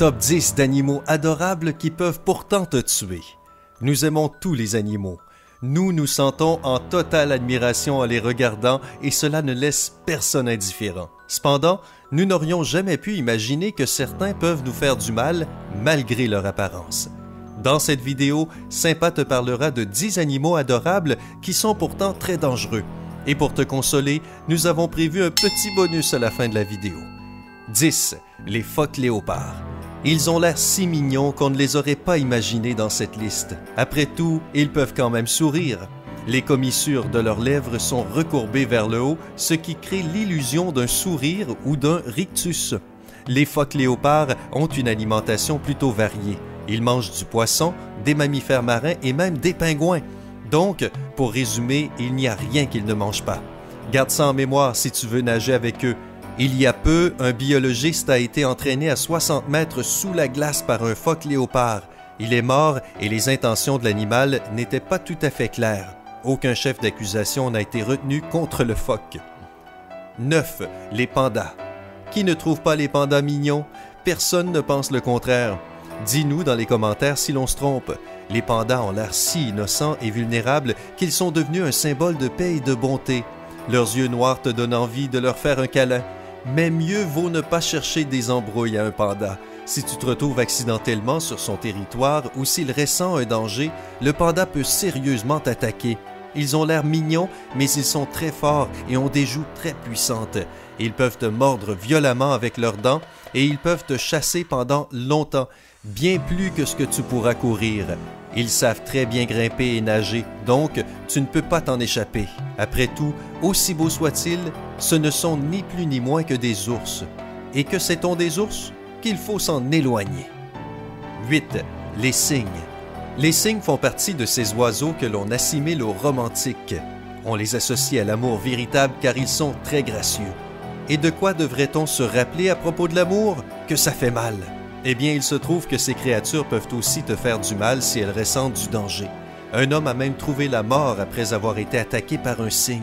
Top 10 d'animaux adorables qui peuvent pourtant te tuer. Nous aimons tous les animaux. Nous nous sentons en totale admiration en les regardant et cela ne laisse personne indifférent. Cependant, nous n'aurions jamais pu imaginer que certains peuvent nous faire du mal malgré leur apparence. Dans cette vidéo, Sympa te parlera de 10 animaux adorables qui sont pourtant très dangereux. Et pour te consoler, nous avons prévu un petit bonus à la fin de la vidéo. 10. Les phoques léopards. Ils ont l'air si mignons qu'on ne les aurait pas imaginés dans cette liste. Après tout, ils peuvent quand même sourire. Les commissures de leurs lèvres sont recourbées vers le haut, ce qui crée l'illusion d'un sourire ou d'un rictus. Les phoques léopards ont une alimentation plutôt variée. Ils mangent du poisson, des mammifères marins et même des pingouins. Donc, pour résumer, il n'y a rien qu'ils ne mangent pas. Garde ça en mémoire si tu veux nager avec eux. Il y a peu, un biologiste a été entraîné à 60 mètres sous la glace par un phoque léopard. Il est mort et les intentions de l'animal n'étaient pas tout à fait claires. Aucun chef d'accusation n'a été retenu contre le phoque. 9. Les pandas. Qui ne trouve pas les pandas mignons? Personne ne pense le contraire. Dis-nous dans les commentaires si l'on se trompe. Les pandas ont l'air si innocents et vulnérables qu'ils sont devenus un symbole de paix et de bonté. Leurs yeux noirs te donnent envie de leur faire un câlin. Mais mieux vaut ne pas chercher des embrouilles à un panda. Si tu te retrouves accidentellement sur son territoire ou s'il ressent un danger, le panda peut sérieusement t'attaquer. Ils ont l'air mignons, mais ils sont très forts et ont des joues très puissantes. Ils peuvent te mordre violemment avec leurs dents et ils peuvent te chasser pendant longtemps, bien plus que ce que tu pourras courir. Ils savent très bien grimper et nager, donc tu ne peux pas t'en échapper. Après tout, aussi beaux soient-ils, ce ne sont ni plus ni moins que des ours. Et que sait-on des ours? Qu'il faut s'en éloigner. 8. Les cygnes. Les cygnes font partie de ces oiseaux que l'on assimile aux romantiques. On les associe à l'amour véritable car ils sont très gracieux. Et de quoi devrait-on se rappeler à propos de l'amour? Que ça fait mal. Eh bien, il se trouve que ces créatures peuvent aussi te faire du mal si elles ressentent du danger. Un homme a même trouvé la mort après avoir été attaqué par un cygne.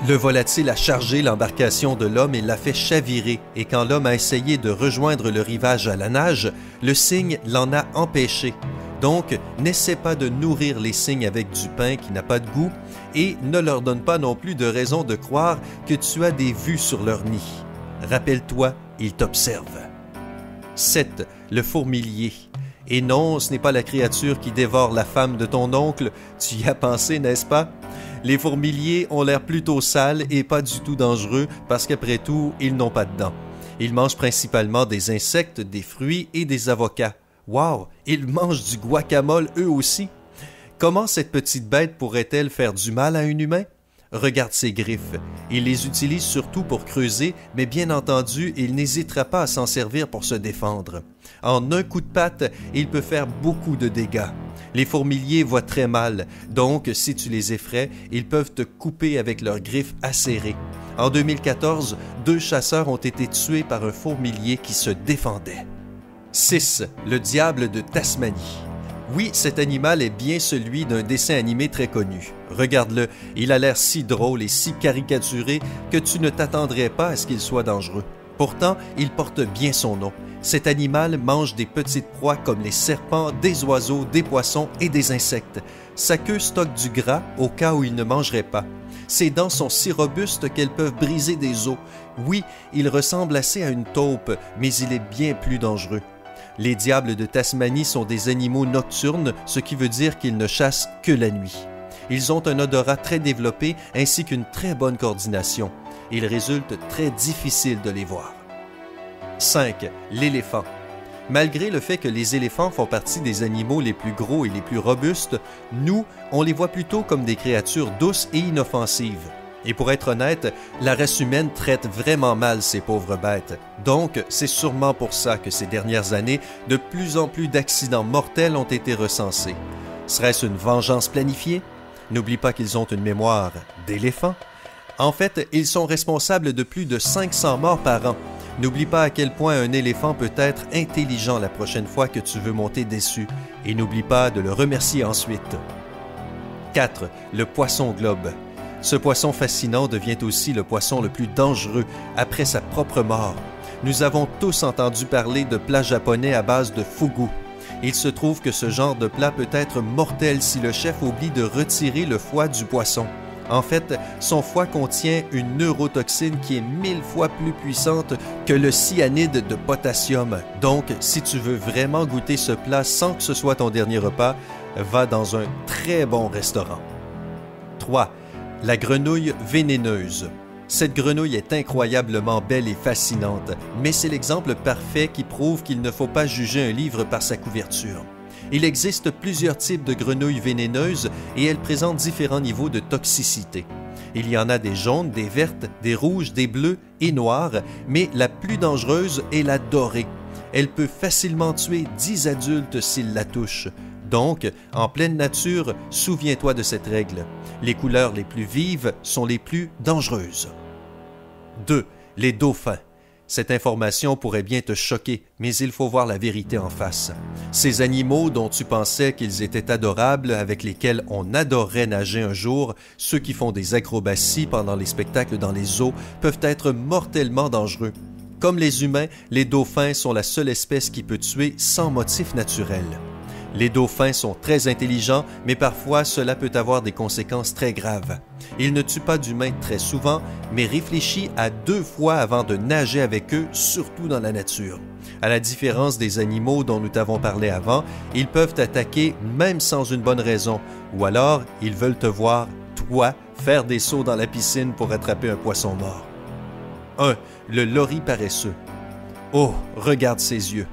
Le volatile a chargé l'embarcation de l'homme et l'a fait chavirer, et quand l'homme a essayé de rejoindre le rivage à la nage, le cygne l'en a empêché. Donc, n'essaie pas de nourrir les cygnes avec du pain qui n'a pas de goût, et ne leur donne pas non plus de raison de croire que tu as des vues sur leur nid. Rappelle-toi, ils t'observent. 7. Le fourmilier. Et non, ce n'est pas la créature qui dévore la femme de ton oncle, tu y as pensé, n'est-ce pas? Les fourmiliers ont l'air plutôt sales et pas du tout dangereux parce qu'après tout, ils n'ont pas de dents. Ils mangent principalement des insectes, des fruits et des avocats. Wow! Ils mangent du guacamole eux aussi! Comment cette petite bête pourrait-elle faire du mal à un humain? Regarde ses griffes. Il les utilise surtout pour creuser, mais bien entendu, il n'hésitera pas à s'en servir pour se défendre. En un coup de patte, il peut faire beaucoup de dégâts. Les fourmiliers voient très mal, donc si tu les effraies, ils peuvent te couper avec leurs griffes acérées. En 2014, 2 chasseurs ont été tués par un fourmilier qui se défendait. 6. Le diable de Tasmanie. Oui, cet animal est bien celui d'un dessin animé très connu. Regarde-le, il a l'air si drôle et si caricaturé que tu ne t'attendrais pas à ce qu'il soit dangereux. Pourtant, il porte bien son nom. Cet animal mange des petites proies comme les serpents, des oiseaux, des poissons et des insectes. Sa queue stocke du gras au cas où il ne mangerait pas. Ses dents sont si robustes qu'elles peuvent briser des os. Oui, il ressemble assez à une taupe, mais il est bien plus dangereux. Les diables de Tasmanie sont des animaux nocturnes, ce qui veut dire qu'ils ne chassent que la nuit. Ils ont un odorat très développé ainsi qu'une très bonne coordination. Il résulte très difficile de les voir. 5. L'éléphant. Malgré le fait que les éléphants font partie des animaux les plus gros et les plus robustes, nous, on les voit plutôt comme des créatures douces et inoffensives. Et pour être honnête, la race humaine traite vraiment mal ces pauvres bêtes. Donc, c'est sûrement pour ça que ces dernières années, de plus en plus d'accidents mortels ont été recensés. Serait-ce une vengeance planifiée? N'oublie pas qu'ils ont une mémoire d'éléphant. En fait, ils sont responsables de plus de 500 morts par an. N'oublie pas à quel point un éléphant peut être intelligent la prochaine fois que tu veux monter dessus. Et n'oublie pas de le remercier ensuite. 4. Le poisson globe. Ce poisson fascinant devient aussi le poisson le plus dangereux après sa propre mort. Nous avons tous entendu parler de plats japonais à base de fugu. Il se trouve que ce genre de plat peut être mortel si le chef oublie de retirer le foie du poisson. En fait, son foie contient une neurotoxine qui est 1000 fois plus puissante que le cyanide de potassium. Donc, si tu veux vraiment goûter ce plat sans que ce soit ton dernier repas, va dans un très bon restaurant. 3. La grenouille vénéneuse. Cette grenouille est incroyablement belle et fascinante, mais c'est l'exemple parfait qui prouve qu'il ne faut pas juger un livre par sa couverture. Il existe plusieurs types de grenouilles vénéneuses et elles présentent différents niveaux de toxicité. Il y en a des jaunes, des vertes, des rouges, des bleus et noires, mais la plus dangereuse est la dorée. Elle peut facilement tuer 10 adultes s'ils la touchent. Donc, en pleine nature, souviens-toi de cette règle. Les couleurs les plus vives sont les plus dangereuses. 2. Les dauphins. Cette information pourrait bien te choquer, mais il faut voir la vérité en face. Ces animaux dont tu pensais qu'ils étaient adorables, avec lesquels on adorerait nager un jour, ceux qui font des acrobaties pendant les spectacles dans les eaux, peuvent être mortellement dangereux. Comme les humains, les dauphins sont la seule espèce qui peut tuer sans motif naturel. Les dauphins sont très intelligents, mais parfois cela peut avoir des conséquences très graves. Ils ne tuent pas d'humains très souvent, mais réfléchis à 2 fois avant de nager avec eux, surtout dans la nature. À la différence des animaux dont nous t'avons parlé avant, ils peuvent t'attaquer même sans une bonne raison, ou alors ils veulent te voir, toi, faire des sauts dans la piscine pour attraper un poisson mort. 1. Le lori paresseux. Oh, regarde ses yeux.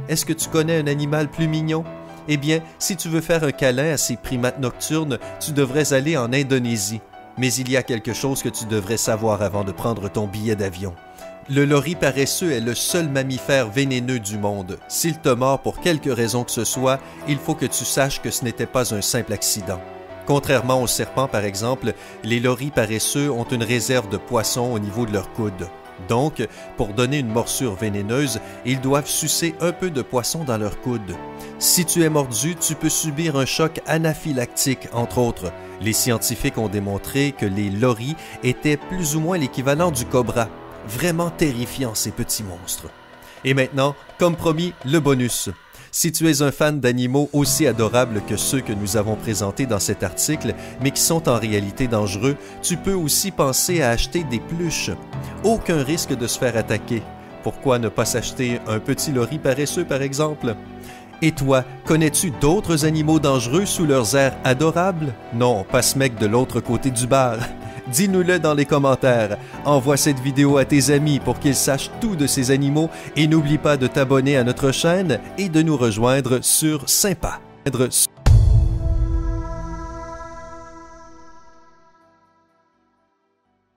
Est-ce que tu connais un animal plus mignon? Eh bien, si tu veux faire un câlin à ces primates nocturnes, tu devrais aller en Indonésie. Mais il y a quelque chose que tu devrais savoir avant de prendre ton billet d'avion. Le lori paresseux est le seul mammifère vénéneux du monde. S'il te mord pour quelque raison que ce soit, il faut que tu saches que ce n'était pas un simple accident. Contrairement aux serpents, par exemple, les loris paresseux ont une réserve de poissons au niveau de leur coude. Donc, pour donner une morsure vénéneuse, ils doivent sucer un peu de poisson dans leur coude. Si tu es mordu, tu peux subir un choc anaphylactique, entre autres. Les scientifiques ont démontré que les loris étaient plus ou moins l'équivalent du cobra. Vraiment terrifiants, ces petits monstres. Et maintenant, comme promis, le bonus. Si tu es un fan d'animaux aussi adorables que ceux que nous avons présentés dans cet article, mais qui sont en réalité dangereux, tu peux aussi penser à acheter des pluches. Aucun risque de se faire attaquer. Pourquoi ne pas s'acheter un petit lori paresseux, par exemple? Et toi, connais-tu d'autres animaux dangereux sous leurs airs adorables? Non, pas ce mec de l'autre côté du bar. Dis-nous-le dans les commentaires. Envoie cette vidéo à tes amis pour qu'ils sachent tout de ces animaux et n'oublie pas de t'abonner à notre chaîne et de nous rejoindre sur Sympa.